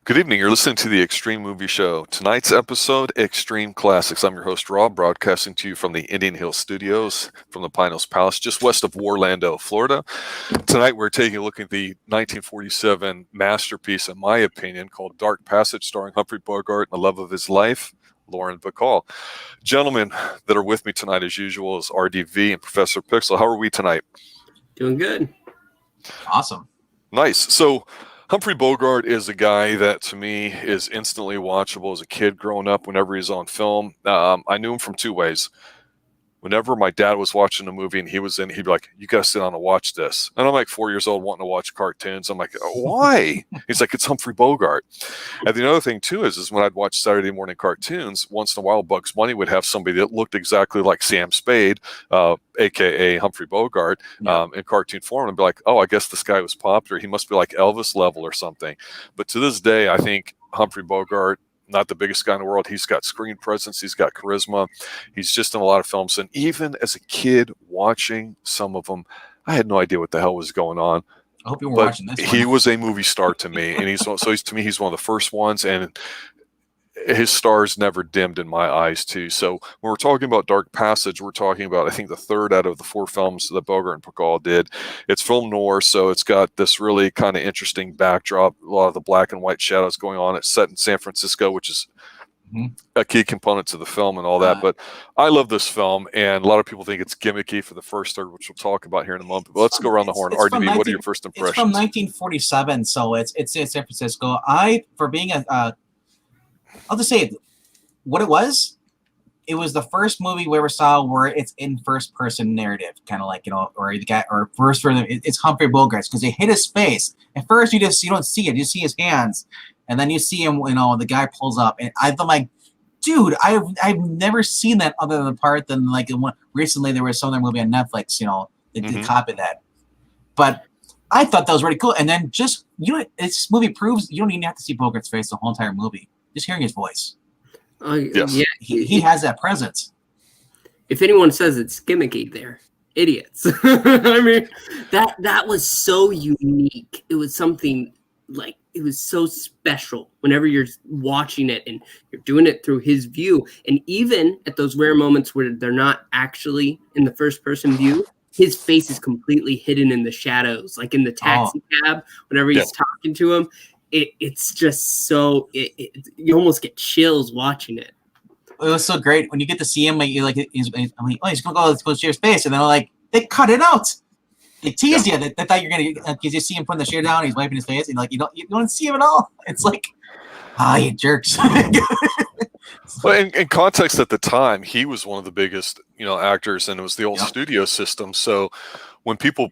Good evening. You're listening to the Xtreme Movie Show. Tonight's episode, Xtreme Classics. I'm your host, Rob, broadcasting to you from the Indian Hill Studios from the Pine Hills Palace, just west of Orlando, Florida. Tonight, we're taking a look at the 1947 masterpiece, in my opinion, called Dark Passage, starring Humphrey Bogart and the love of his life, Lauren Bacall. Gentlemen that are with me tonight, as usual, is RDV and Professor Pixel. How are we tonight? Doing good. Awesome. Nice. So, Humphrey Bogart is a guy that, to me, is instantly watchable as a kid growing up whenever he's on film. I knew him from two ways. Whenever my dad was watching a movie and he was in, he'd be like, "You got to sit down and watch this." And I'm like 4 years old wanting to watch cartoons. I'm like, "Why?" He's like, "It's Humphrey Bogart." And the other thing, too, is when I'd watch Saturday morning cartoons, once in a while Bugs Bunny would have somebody that looked exactly like Sam Spade, a.k.a. Humphrey Bogart, in cartoon form. And I'd be like, "Oh, I guess this guy was popular. He must be like Elvis level or something." But to this day, I think Humphrey Bogart, not the biggest guy in the world. He's got screen presence. He's got charisma. He's just in a lot of films. And even as a kid watching some of them, I had no idea what the hell was going on. I hope you were watching this one. He was a movie star to me. And he's to me, he's one of the first ones. And his stars never dimmed in my eyes, too. So when we're talking about Dark Passage, we're talking about, I think, the third out of the four films that Bogart and Bacall did. It's film noir, so it's got this really kind of interesting backdrop, a lot of the black and white shadows going on. It's set in San Francisco, which is a key component to the film and all that. But I love this film, and a lot of people think it's gimmicky for the first third, which we'll talk about here in a moment. But let's go around the horn. RDV, what are your first impressions? It's from 1947, so it's in San Francisco. For being I'll just say what it was. It was the first movie we ever saw where it's in first-person narrative, kind of like, or the guy, or first person. It's Humphrey Bogart's, because they hit his face. At first, you don't see it. You see his hands, and then you see him. The guy pulls up, and I'm like, dude, I've never seen that other than the part than like recently there was some other movie on Netflix. They copied that, but I thought that was really cool. And then this movie proves you don't even have to see Bogart's face the whole entire movie. Just hearing his voice. Yes. Yeah, he has that presence. If anyone says it's gimmicky, they're idiots. I mean, that was so unique. It was something like, it was so special whenever you're watching it and you're doing it through his view. And even at those rare moments where they're not actually in the first person view, his face is completely hidden in the shadows, like in the taxi cab, whenever he's talking to him. It's just so you almost get chills watching it. It was so great when you get to see him. He's gonna go share space, and then they cut it out. They tease you. They thought you're gonna, because you see him putting the shit down. He's wiping his face, and you don't see him at all. It's like, you jerks. Well, in context at the time, he was one of the biggest actors, and it was the old studio system. So when people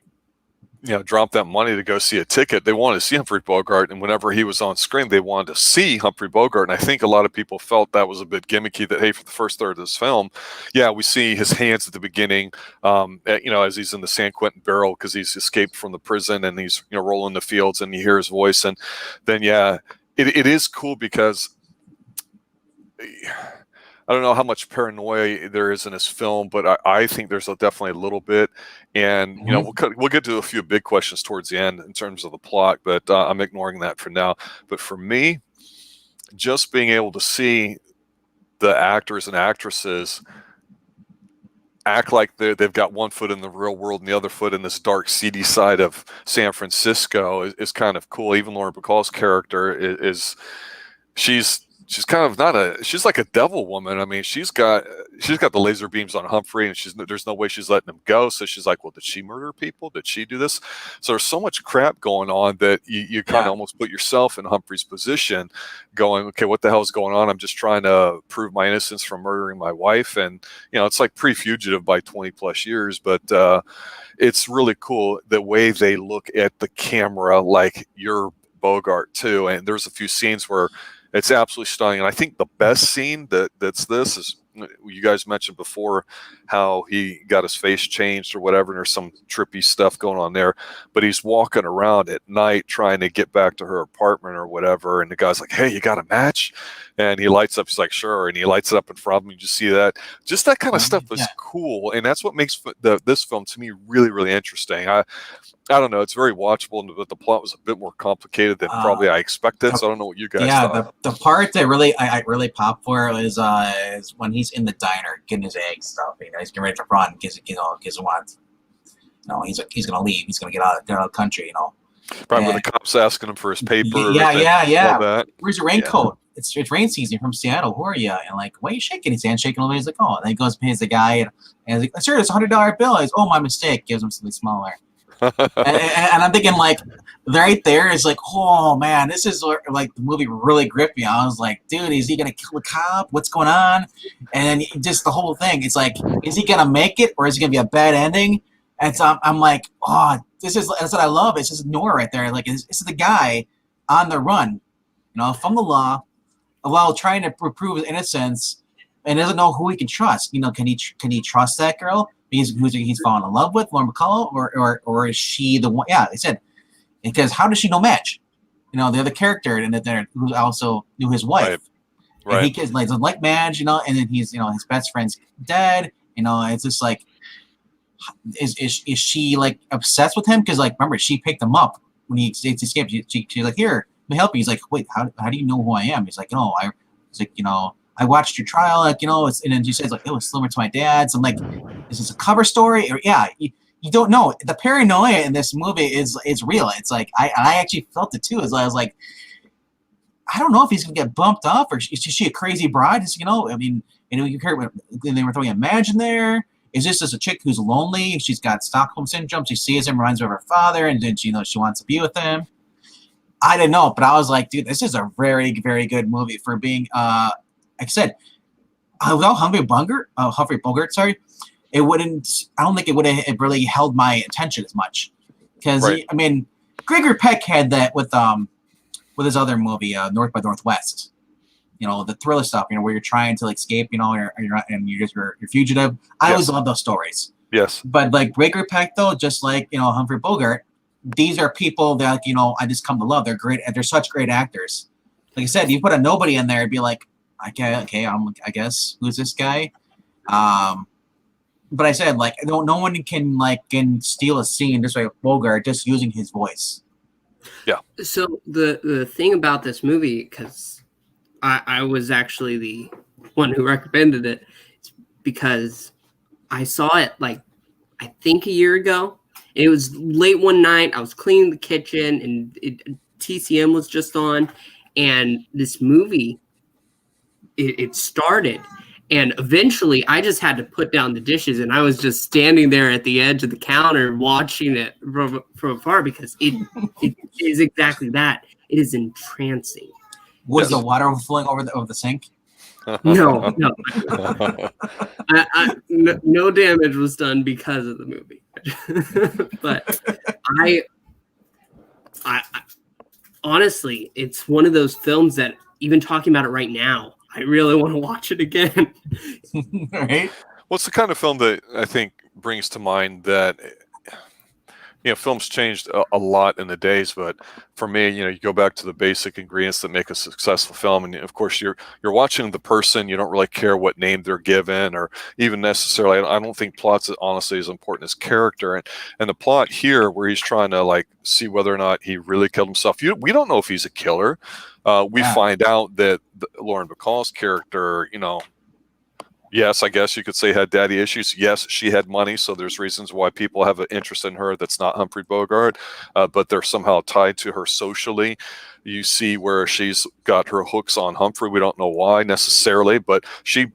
drop that money to go see a ticket, they wanted to see Humphrey Bogart, and whenever he was on screen, they wanted to see Humphrey Bogart. And I think a lot of people felt that was a bit gimmicky, that, hey, for the first third of this film, we see his hands at the beginning, as he's in the San Quentin barrel because he's escaped from the prison, and he's rolling the fields, and you hear his voice. And then, it is cool because I don't know how much paranoia there is in this film, but I think there's definitely a little bit. And, we'll get to a few big questions towards the end in terms of the plot, but I'm ignoring that for now. But for me, just being able to see the actors and actresses act like they've got one foot in the real world and the other foot in this dark, seedy side of San Francisco is kind of cool. Even Lauren Bacall's character she's kind of she's like a devil woman. I mean, she's got the laser beams on Humphrey, and there's no way she's letting him go. So she's like, well, did she murder people? Did she do this? So there's so much crap going on that you kind of almost put yourself in Humphrey's position going, okay, what the hell is going on? I'm just trying to prove my innocence from murdering my wife. And, it's like pre-fugitive by 20 plus years, but it's really cool the way they look at the camera, like you're Bogart too. And there's a few scenes where it's absolutely stunning. And I think the best scene that's this is, you guys mentioned before how he got his face changed or whatever, and there's some trippy stuff going on there. But he's walking around at night trying to get back to her apartment or whatever, and the guy's like, "Hey, you got a match?" And he lights up. He's like, "Sure," and he lights it up in front of him. You just see that. Just that kind of stuff is cool, and that's what makes this film to me really, really interesting. I don't know. It's very watchable, but the plot was a bit more complicated than probably I expected. So I don't know what you guys thought. The part that I really popped for is when he's in the diner getting his eggs stuff. You know, he's getting ready to run. Gives what? No, he's gonna leave. He's gonna get out of the country. You know, probably the cops asking him for his paper. Yeah. Where's your raincoat? It's rain season from Seattle. Who are you? And like, why are you shaking? His hand shaking away. He's like, oh. And then he goes and pays the guy, and he's like, sir, it's $100 bill. He's, oh, my mistake. Gives him something smaller. and I'm thinking, like, right there is like, oh man, this is like the movie really gripped me. I was like, dude, is he gonna kill a cop? What's going on? And then just the whole thing, it's like, is he gonna make it or is it gonna be a bad ending? And so I'm like, oh, that's what I love. It's just Noah right there. Like, this is the guy on the run, you know, from the law, while trying to prove his innocence, and doesn't know who he can trust. You know, can he trust that girl? He's fallen in love with, Lauren Bacall, or is she the one? Yeah, they said, because how does she know Madge? You know, the other character in there who also knew his wife. Right. And he doesn't like Madge, you know, and then he's, you know, his best friend's dead. You know, it's just like, is she like obsessed with him? Because like, remember, she picked him up when he escaped. She's like, here, let me help you. He's like, wait, how do you know who I am? He's like, no, I watched your trial, like, you know, and then she says, like, it was similar to my dad's. I'm like, is this a cover story? Or you don't know. The paranoia in this movie is real. It's like, I actually felt it too. As I was like, I don't know if he's gonna get bumped off, or is she a crazy bride? You know, I mean, you know, you heard when they were throwing a Madge in there. Is this just a chick who's lonely? She's got Stockholm syndrome. She sees him, reminds her of her father, and then she wants to be with him. I didn't know, but I was like, dude, this is a very, very good movie for being like I said, without Humphrey Bogart, sorry, it wouldn't. I don't think it would have really held my attention as much, because I mean, Gregory Peck had that with his other movie, North by Northwest. You know, the thriller stuff. You know, where you're trying to like, escape. You know, you're fugitive. I always love those stories. Yes. But like Gregory Peck, though, just like, you know, Humphrey Bogart, these are people that, you know, I just come to love. They're great. They're such great actors. Like I said, you put a nobody in there, it'd be like, I guess who's this guy? But I said, like, no one can steal a scene just like Bogart just using his voice. Yeah. So the thing about this movie, because I was actually the one who recommended it, because I saw it like I think a year ago. It was late one night. I was cleaning the kitchen, and TCM was just on, and this movie. It started, and eventually I just had to put down the dishes, and I was just standing there at the edge of the counter watching it from afar, because it is exactly that. It is entrancing. Was the water overflowing over the sink? No. No damage was done because of the movie. But I honestly, it's one of those films that, even talking about it right now, I really want to watch it again. Right? Well, it's the kind of film that I think brings to mind that, you know, films changed a lot in the days, but for me, you know, you go back to the basic ingredients that make a successful film, and of course, you're watching the person. You don't really care what name they're given, or even necessarily. I don't think plot's honestly as important as character, and the plot here, where he's trying to like see whether or not he really killed himself. We don't know if he's a killer. We find out that Lauren Bacall's character, you know, yes, I guess you could say had daddy issues. Yes, she had money, so there's reasons why people have an interest in her that's not Humphrey Bogart, but they're somehow tied to her socially. You see where she's got her hooks on Humphrey. We don't know why necessarily, but she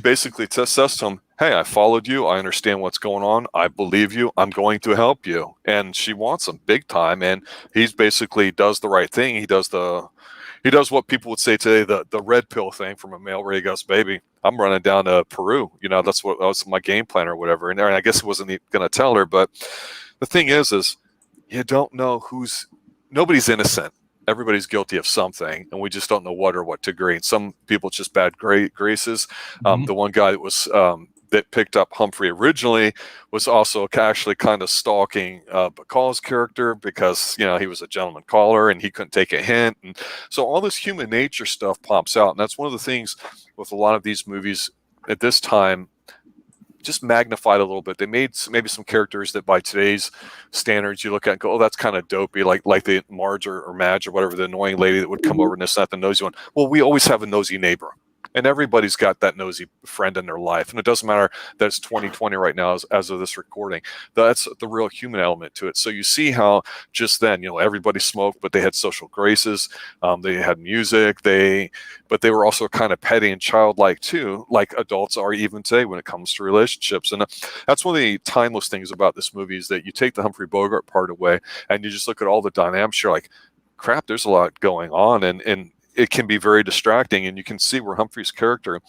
basically says to him, hey, I followed you. I understand what's going on. I believe you. I'm going to help you. And she wants him big time, and he's basically does the right thing. He does what people would say today, the red pill thing from a male where he goes, baby, I'm running down to Peru. You know, that was my game plan or whatever. And I guess he wasn't going to tell her. But the thing is you don't know nobody's innocent. everybody's guilty of something, and we just don't know what or what degree. And some people just bad graces. The one guy that was that picked up Humphrey originally was also actually kind of stalking Bacall's character because, you know, he was a gentleman caller and he couldn't take a hint. And so all this human nature stuff pops out. And that's one of the things with a lot of these movies at this time, just magnified a little bit. They made maybe some characters that by today's standards you look at and go, oh, that's kind of dopey, like the Marge or Madge or whatever, the annoying lady that would come over and this, not the nosy one. Well, we always have a nosy neighbor. And everybody's got that nosy friend in their life. And it doesn't matter that it's 2020 right now as of this recording. That's the real human element to it. So you see how just then, you know, everybody smoked, but they had social graces. They had music. But they were also kind of petty and childlike too, like adults are even today when it comes to relationships. And that's one of the timeless things about this movie is that you take the Humphrey Bogart part away and you just look at all the dynamics. You're like, crap, there's a lot going on. And it can be very distracting, and you can see where Humphrey's character,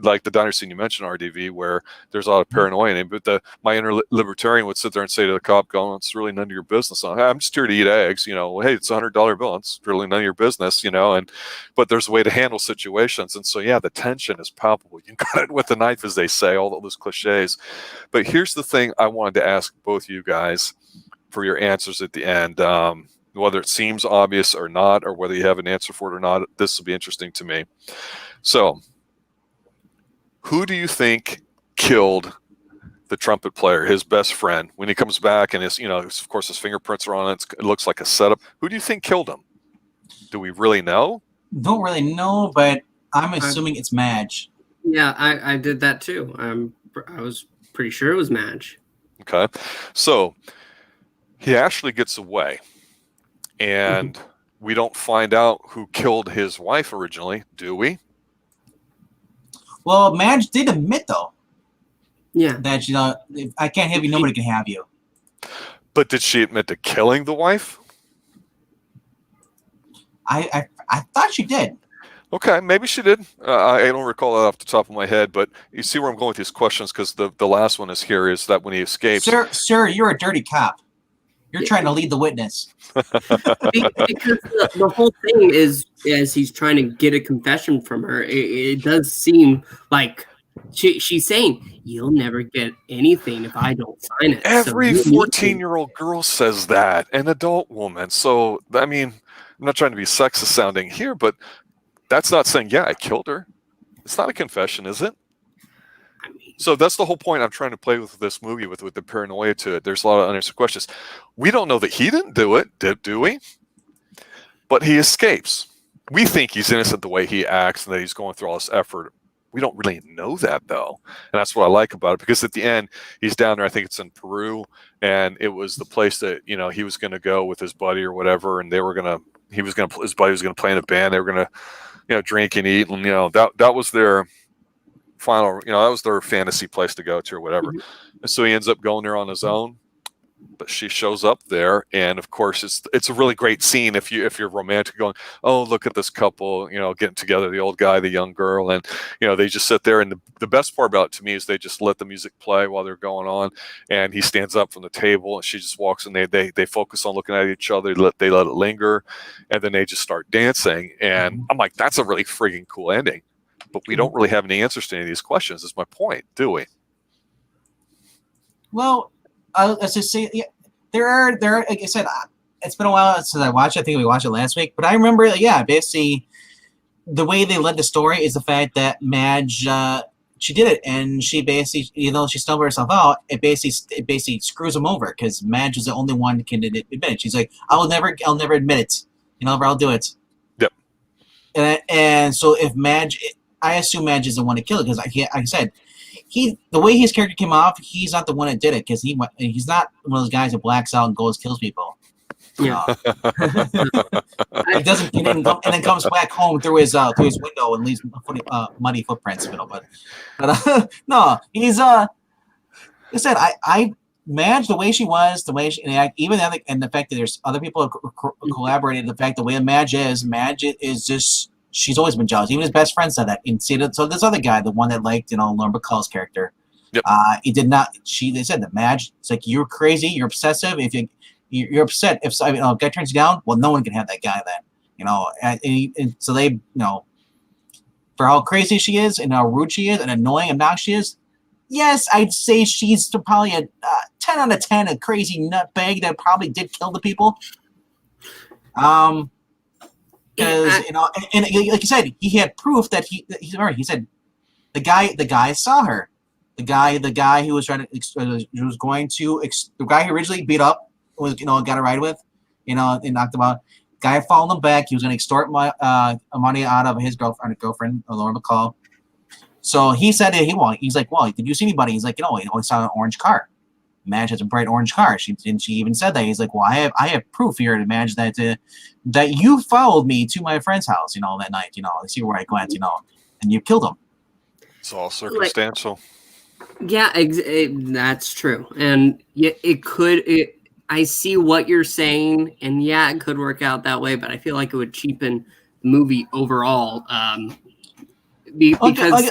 like the diner scene you mentioned, RDV, where there's a lot of paranoia in him, but my inner libertarian would sit there and say to the cop, going, it's really none of your business. I'm just here to eat eggs, you know, hey, it's $100 bill, it's really none of your business, you know, but there's a way to handle situations. And so, yeah, the tension is palpable. You got it with the knife, as they say, all those cliches. But here's the thing I wanted to ask both you guys for your answers at the end. Whether it seems obvious or not, or whether you have an answer for it or not, this will be interesting to me. So, who do you think killed the trumpet player, his best friend, when he comes back and his, you know, of course, his fingerprints are on it. It looks like a setup. Who do you think killed him? Do we really know? Don't really know, but I'm assuming it's Madge. Yeah, I did that too. I was pretty sure it was Madge. Okay, so he actually gets away. And we don't find out who killed his wife originally, do we? Well, Madge did admit, though. Yeah. That, you know, if I can't have you, nobody can have you. But did she admit to killing the wife? I thought she did. Okay, maybe she did. I don't recall that off the top of my head, but you see where I'm going with these questions, because the last one is here, is that when he escapes. Sir, you're a dirty cop. You're trying to lead the witness. Because the whole thing is, as he's trying to get a confession from her, it does seem like she's saying, you'll never get anything if I don't sign it. Every 14-year-old girl says that, an adult woman. So, I mean, I'm not trying to be sexist sounding here, but that's not saying, yeah, I killed her. It's not a confession, is it? So that's the whole point I'm trying to play with this movie, with the paranoia to it. There's a lot of unanswered questions. We don't know that he didn't do it, do we? But he escapes. We think he's innocent the way he acts and that he's going through all this effort. We don't really know that, though. And that's what I like about it, because at the end, he's down there, I think it's in Peru, and it was the place that, you know, he was going to go with his buddy or whatever, and his buddy was going to play in a band. They were going to, you know, drink and eat, and, you know, that was their final, you know, that was their fantasy place to go to or whatever. And so he ends up going there on his own, but she shows up there, and of course it's a really great scene if you're romantic, going, oh, look at this couple, you know, getting together, the old guy, the young girl, and, you know, they just sit there, and the best part about it to me is they just let the music play while they're going on, and he stands up from the table and she just walks, and they focus on looking at each other, they let it linger, and then they just start dancing, and I'm like, that's a really friggin' cool ending. But we don't really have any answers to any of these questions, is my point, do we? Well, let's just say, yeah, there are, like I said, it's been a while since I watched it. I think we watched it last week. But I remember, yeah, basically, the way they led the story is the fact that Madge, she did it. And she basically, you know, she stumbled herself out. It basically screws him over, because Madge was the only one who can admit it. She's like, I'll never admit it. You know, I'll do it. Yep. And so if Madge... I assume Madge is the one to kill it, because like I said, the way his character came off, he's not the one that did it, because he's not one of those guys that blacks out and goes kills people. Yeah, he doesn't, and then comes back home through his window and leaves muddy footprints. You know, but no, he's I said I Madge, the way she was, the way she, and the fact that there's other people who collaborated, the fact the way Madge is just. She's always been jealous. Even his best friend said that. So this other guy, the one that liked, you know, Lauren Bacall's character, he did not. They said that Madge, it's like, you're crazy, you're obsessive. If you're upset, if a guy turns you down, well, no one can have that guy then. And so they, for how crazy she is and how rude she is and annoying and obnoxious she is, yes, I'd say she's probably a 10 out of 10, a crazy nutbag that probably did kill the people. Because and like you said, he had proof that he's right. He said the guy saw her. The guy who was trying to the guy who originally beat up was got a ride with, and knocked him out. Guy followed him back. He was going to extort money out of his girlfriend, Laura Bacall. So he said that he's like, well, did you see anybody? He's like, I saw an orange car. Madge has a bright orange car. She even said that. He's like, well, I have proof here to Madge that you followed me to my friend's house, that night, to see where I went, and you killed him. It's all circumstantial. Yeah, that's true. And yeah, I see what you're saying, and yeah, it could work out that way, but I feel like it would cheapen the movie overall. Because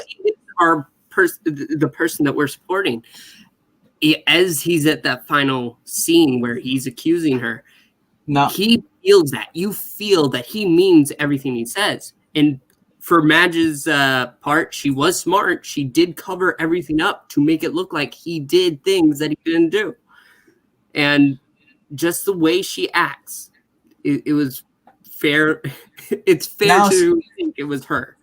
the person that we're supporting, as he's at that final scene where he's accusing her, he feels that. You feel that he means everything he says. And for Madge's part, she was smart. She did cover everything up to make it look like he did things that he didn't do. And just the way she acts, it was fair. It's fair to think it was her.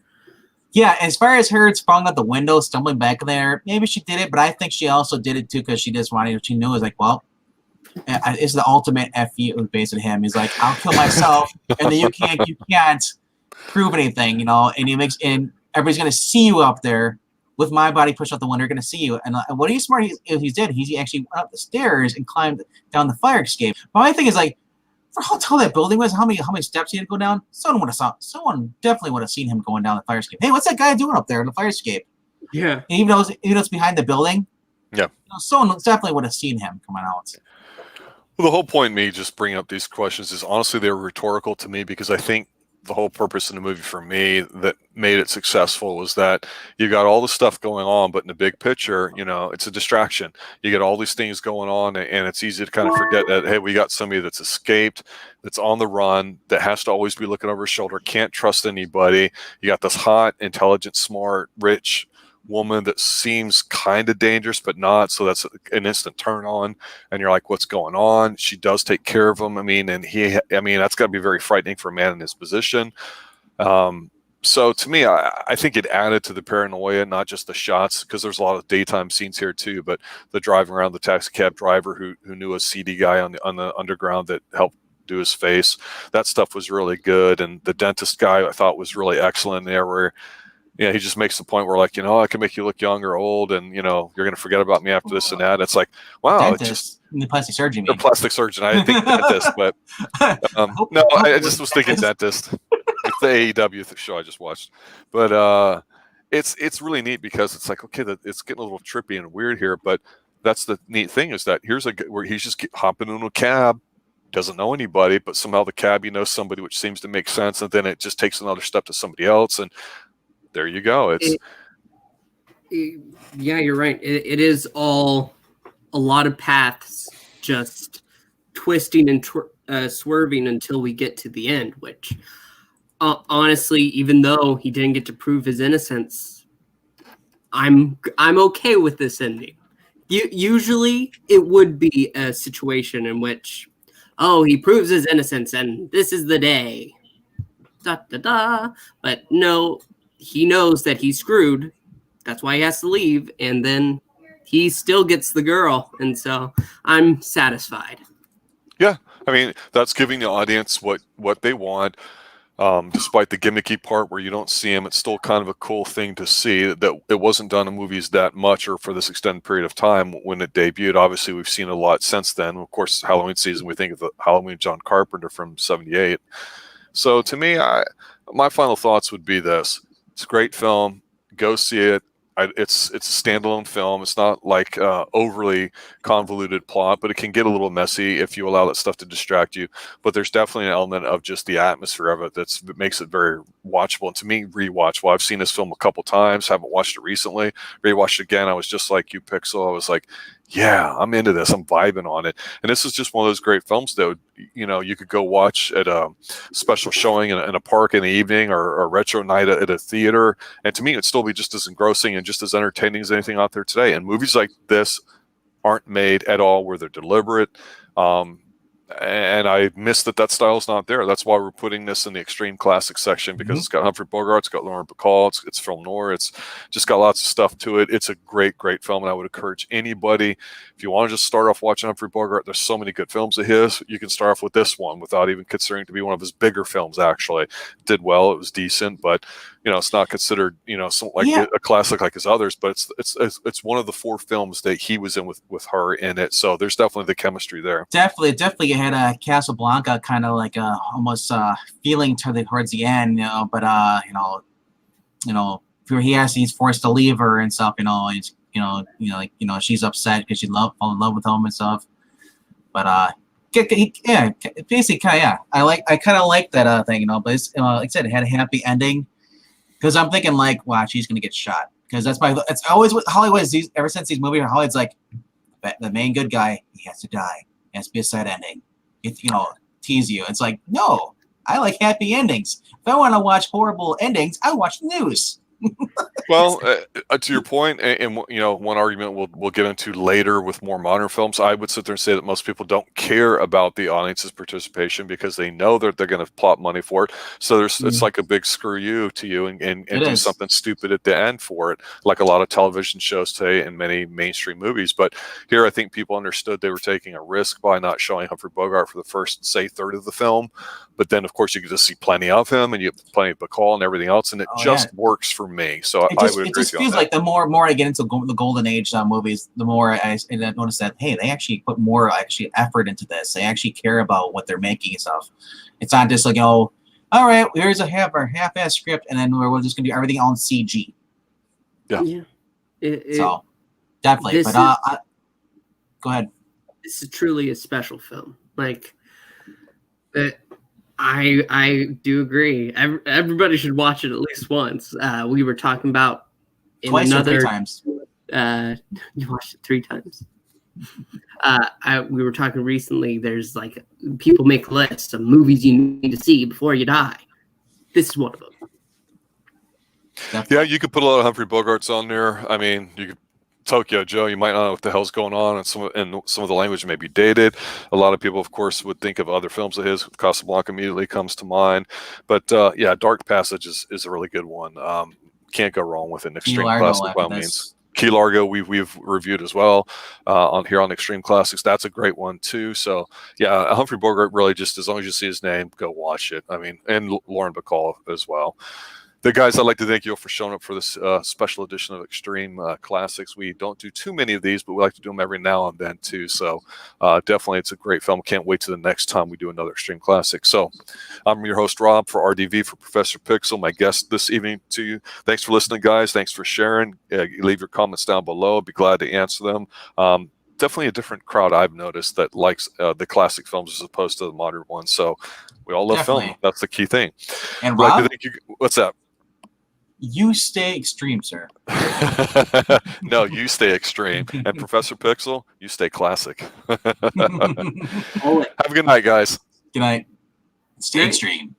Yeah, as far as her falling out the window, stumbling back there, maybe she did it, but I think she also did it too because she just wanted. She knew it was like, well, it's the ultimate FU based on him. He's like, I'll kill myself, and then you can't prove anything, and everybody's gonna see you up there with my body pushed out the window. They're gonna see you, and what he's smart he did. He actually went up the stairs and climbed down the fire escape. But my thing is like, for how tall that building was, how many steps he had to go down, someone definitely would have seen him going down the fire escape. Hey, what's that guy doing up there in the fire escape? Yeah. And even though it's behind the building, yeah, someone definitely would have seen him coming out. Well, the whole point of me just bringing up these questions is honestly they were rhetorical to me because I think the whole purpose of the movie for me that made it successful was that you got all the stuff going on, but in the big picture, it's a distraction. You get all these things going on, and it's easy to kind of forget that, hey, we got somebody that's escaped, that's on the run, that has to always be looking over his shoulder, can't trust anybody. You got this hot, intelligent, smart, rich woman that seems kind of dangerous but not, so that's an instant turn on, and you're like, what's going on? She does take care of him. That's got to be very frightening for a man in his position. So to me, I think it added to the paranoia, not just the shots, because there's a lot of daytime scenes here too, but the driving around, the taxi cab driver who knew a seedy guy on the underground that helped do his face, that stuff was really good. And the dentist guy I thought was really excellent there, where he just makes the point where like, I can make you look young or old, and you're going to forget about me after this and that. It's like, wow, dentist, it's just the plastic surgeon. The plastic surgeon. I think dentist, but no, I just was thinking dentist. It's the AEW show I just watched, but it's really neat because it's like, okay, it's getting a little trippy and weird here, but that's the neat thing is that here's where he's just hopping into a cab, doesn't know anybody, but somehow the cab somebody, which seems to make sense, and then it just takes another step to somebody else, and there you go. Yeah, you're right. It is all a lot of paths just twisting and swerving until we get to the end, which honestly, even though he didn't get to prove his innocence, I'm okay with this ending. Usually it would be a situation in which, he proves his innocence and this is the day. Da, da, da. But no, he knows that he's screwed. That's why he has to leave. And then he still gets the girl. And so I'm satisfied. Yeah. I mean, that's giving the audience what they want. Despite the gimmicky part where you don't see him, it's still kind of a cool thing to see that it wasn't done in movies that much or for this extended period of time when it debuted. Obviously, we've seen a lot since then. Of course, Halloween season, we think of the Halloween John Carpenter from '78. So to me, my final thoughts would be this. It's a great film. Go see it. It's a standalone film. It's not like overly convoluted plot, but it can get a little messy if you allow that stuff to distract you. But there's definitely an element of just the atmosphere of it that makes it very watchable. And to me, rewatchable. I've seen this film a couple times, haven't watched it recently. Rewatched it again. I was just like you, Pixel. I was like, yeah, I'm into this. I'm vibing on it. And this is just one of those great films that, you could go watch at a special showing in a park in the evening, or a retro night at a theater. And to me, it'd still be just as engrossing and just as entertaining as anything out there today. And movies like this aren't made at all where they're deliberate. And I miss that style's not there. That's why we're putting this in the extreme classic section, because it's got Humphrey Bogart, it's got Leonard Bacall, it's film noir, it's just got lots of stuff to it. It's a great film, and I would encourage anybody, if you want to just start off watching Humphrey Bogart, there's so many good films of his. You can start off with this one without even considering it to be one of his bigger films. Actually, it did well, it was decent, but it's not considered a classic like his others. But it's one of the 4 films that he was in with her in it. So there's definitely the chemistry there. Definitely had a Casablanca kind of like a almost feeling towards the end, but he's forced to leave her and stuff, she's upset because she fell in love with him and stuff. But basically, I kind of like that thing, but it's, like I said, it had a happy ending, because I'm thinking like, wow, she's gonna get shot, because it's always what Hollywood is. Ever since these movies, Hollywood's like, the main good guy, he has to die. It has to be a sad ending. Tease you. It's like, no, I like happy endings. If I want to watch horrible endings, I watch the news. Well, to your point, and one argument we'll get into later with more modern films, I would sit there and say that most people don't care about the audience's participation because they know that they're going to plot money for it. So it's like a big screw you to you, and do something stupid at the end for it, like a lot of television shows today and many mainstream movies. But here, I think people understood they were taking a risk by not showing Humphrey Bogart for the first, say, third of the film. But then, of course, you get to see plenty of him, and you have plenty of Bacall and everything else, and it works for me. So I would agree with you on that. It just feels like the more I get into the golden age movies, the more I notice that, hey, they actually put more effort into this. They actually care about what they're making and stuff. It's not just like, all right, here's a half-ass script, and then we're just going to do everything on CG. Yeah. So, definitely. But go ahead. This is truly a special film. Like, I do agree. Everybody should watch it at least once. We were talking about twice or 3 times. You watched it 3 times. We were talking recently. There's like, people make lists of movies you need to see before you die. This is one of them. Definitely. Yeah, you could put a lot of Humphrey Bogarts on there. I mean, you could. Tokyo Joe, you might not know what the hell's going on, and some of the language may be dated. A lot of people, of course, would think of other films of his. Casablanca immediately comes to mind, but Dark Passage is a really good one. Can't go wrong with an extreme classic by all means. Key Largo we've reviewed as well on Extreme Classics. That's a great one too. So yeah, Humphrey Bogart, really, just as long as you see his name, go watch it. I mean, and Lauren Bacall as well. The guys, I'd like to thank you all for showing up for this special edition of Extreme Classics. We don't do too many of these, but we like to do them every now and then too. So definitely, it's a great film. Can't wait to the next time we do another Extreme Classic. So I'm your host, Rob, for RDV, for Professor Pixel, my guest this evening to you. Thanks for listening, guys. Thanks for sharing. Leave your comments down below. I'd be glad to answer them. Definitely a different crowd I've noticed that likes the classic films as opposed to the modern ones. So we all love film. That's the key thing. And Rob, what's that? You stay extreme, sir. No, you stay extreme. And Professor Pixel, you stay classic. Have a good night, guys. Good night. Stay extreme.